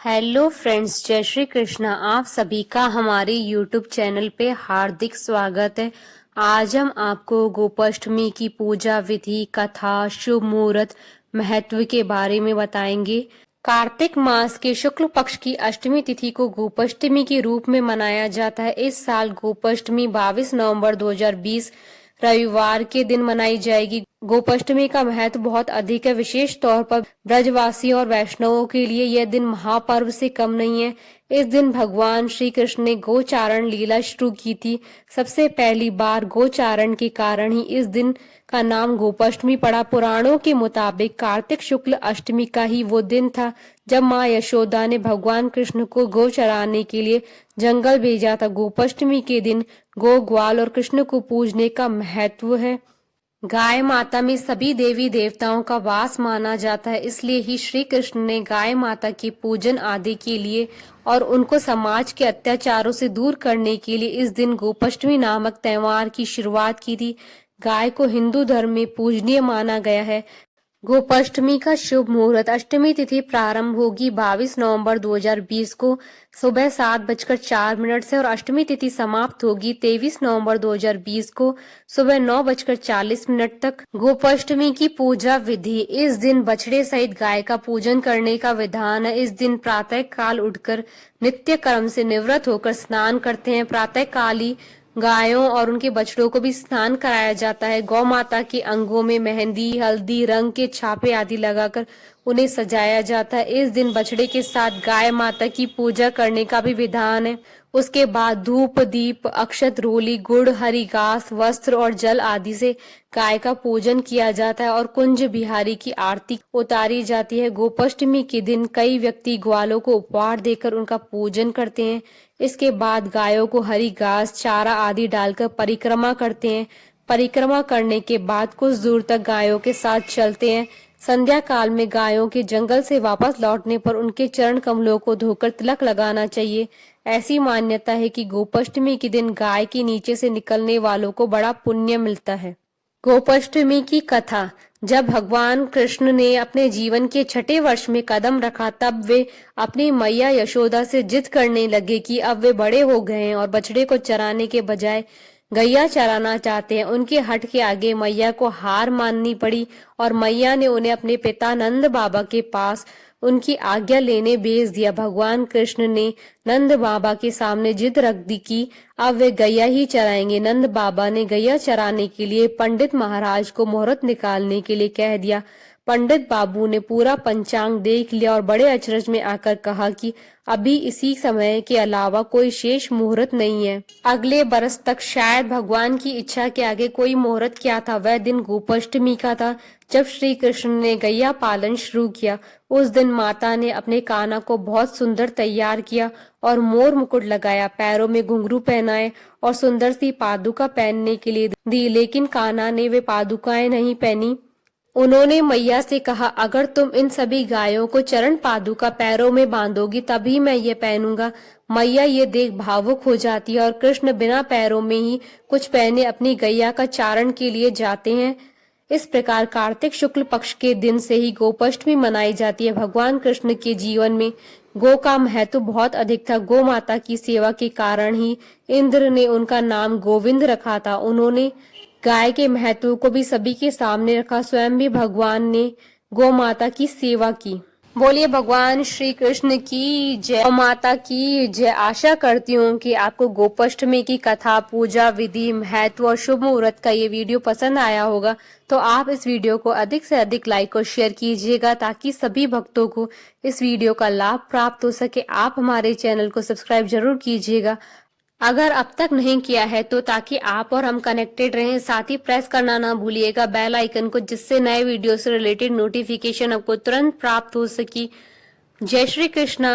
Hello friends, जय श्री कृष्णा। आप सभी का हमारे यूट्यूब चैनल पे हार्दिक स्वागत है। आज हम आपको गोपाष्टमी की पूजा विधि, कथा, शुभ मुहूर्त, महत्व के बारे में बताएंगे। कार्तिक मास के शुक्ल पक्ष की अष्टमी तिथि को गोपाष्टमी के रूप में मनाया जाता है। इस साल गोपाष्टमी 22 नवंबर 2020 रविवार के दिन मनाई जाएगी। गोपाष्टमी का महत्व बहुत अधिक है। विशेष तौर पर ब्रजवासियों और वैष्णवों के लिए यह दिन महापर्व से कम नहीं है। इस दिन भगवान श्री कृष्ण ने गोचारण लीला शुरू की थी। सबसे पहली बार गोचारण के कारण ही इस दिन का नाम गोपाष्टमी पड़ा। पुराणों के मुताबिक कार्तिक शुक्ल अष्टमी का ही वो दिन था जब माँ यशोदा ने भगवान कृष्ण को गौ चराने के लिए जंगल भेजा था। गोपाष्टमी के दिन गौ, ग्वाल और कृष्ण को पूजने का महत्व है। गाय माता में सभी देवी देवताओं का वास माना जाता है, इसलिए ही श्री कृष्ण ने गाय माता के पूजन आदि के लिए और उनको समाज के अत्याचारों से दूर करने के लिए इस दिन गोपाष्टमी नामक त्योहार की शुरुआत की थी। गाय को हिंदू धर्म में पूजनीय माना गया है। गोपाष्टमी का शुभ मुहूर्त। अष्टमी तिथि प्रारंभ होगी 22 नवंबर 2020 को सुबह 7:04 से और अष्टमी तिथि समाप्त होगी 23 नवंबर 2020 को सुबह 9:40 तक। गोपाष्टमी की पूजा विधि। इस दिन बछड़े सहित गाय का पूजन करने का विधान है। इस दिन प्रातः काल उठकर नित्य कर्म से निवृत्त होकर स्नान करते हैं। प्रातः काल ही गायों और उनके बछड़ों को भी स्नान कराया जाता है। गौ माता के अंगों में मेहंदी, हल्दी, रंग के छापे आदि लगाकर उन्हें सजाया जाता है। इस दिन बछड़े के साथ गाय माता की पूजा करने का भी विधान है। उसके बाद धूप, दीप, अक्षत, रोली, गुड़, हरी घास, वस्त्र और जल आदि से गाय का पूजन किया जाता है और कुंज बिहारी की आरती उतारी जाती है। गोपाष्टमी के दिन कई व्यक्ति ग्वालों को उपहार देकर उनका पूजन करते हैं। इसके बाद गायों को हरी घास, चारा आदि डालकर परिक्रमा करते हैं। परिक्रमा करने के बाद कुछ दूर तक गायों के साथ चलते हैं। संध्या काल में गायों के जंगल से वापस लौटने पर उनके चरण कमलों को धोकर तिलक लगाना चाहिए। ऐसी मान्यता है कि गोपाष्टमी के दिन गाय के नीचे से निकलने वालों को बड़ा पुण्य मिलता है। गोपाष्टमी की कथा। जब भगवान कृष्ण ने अपने जीवन के छठे वर्ष में कदम रखा तब वे अपनी मैया यशोदा से जिद करने लगे कि अब वे बड़े हो गए हैं और बछड़े को चराने के बजाय गैया चराना चाहते हैं। उनके हठ के आगे मैया को हार माननी पड़ी और मैया ने उन्हें अपने पिता नंद बाबा के पास उनकी आज्ञा लेने भेज दिया। भगवान कृष्ण ने नंद बाबा के सामने जिद रख दी कि अब वे गैया ही चराएंगे। नंद बाबा ने गैया चराने के लिए पंडित महाराज को मुहूर्त निकालने के लिए कह दिया। पंडित बाबू ने पूरा पंचांग देख लिया और बड़े अचरज में आकर कहा कि अभी इसी समय के अलावा कोई शेष मुहूर्त नहीं है। अगले बरस तक शायद भगवान की इच्छा के आगे कोई मुहूर्त क्या था। वह दिन गोपाष्टमी का था जब श्री कृष्ण ने गैया पालन शुरू किया। उस दिन माता ने अपने कान्हा को बहुत सुंदर तैयार किया और मोर मुकुट लगाया, पैरों में घुंघरू पहनाए और सुंदर सी पादुका पहनने के लिए दी, लेकिन कान्हा ने वे पादुकाएं नहीं पहनी। उन्होंने मैया से कहा, अगर तुम इन सभी गायों को चरण पादुका पैरों में बांधोगी तभी मैं ये पहनूंगा। मैया ये देख भावुक हो जाती है और कृष्ण बिना पैरों में ही कुछ पहने अपनी गैया का चारण के लिए जाते हैं। इस प्रकार कार्तिक शुक्ल पक्ष के दिन से ही गोपाष्टमी मनाई जाती है। भगवान कृष्ण के जीवन में गौ का महत्व बहुत अधिक था। गौ माता की सेवा के कारण ही इंद्र ने उनका नाम गोविंद रखा था। उन्होंने गाय के महत्व को भी सभी के सामने रखा। स्वयं भी भगवान ने गौ माता की सेवा की। बोलिए भगवान श्री कृष्ण की जय, गौ माता की जय। आशा करती हूँ कि आपको गोपाष्टमी की कथा, पूजा विधि, महत्व और शुभ मुहूर्त का ये वीडियो पसंद आया होगा। तो आप इस वीडियो को अधिक से अधिक लाइक और शेयर कीजिएगा ताकि सभी भक्तों को इस वीडियो का लाभ प्राप्त हो सके। आप हमारे चैनल को सब्सक्राइब जरूर कीजिएगा अगर अब तक नहीं किया है तो, ताकि आप और हम कनेक्टेड रहें। साथ ही प्रेस करना ना भूलिएगा बेल आइकन को, जिससे नए वीडियो से रिलेटेड नोटिफिकेशन आपको तुरंत प्राप्त हो सके। जय श्री कृष्णा।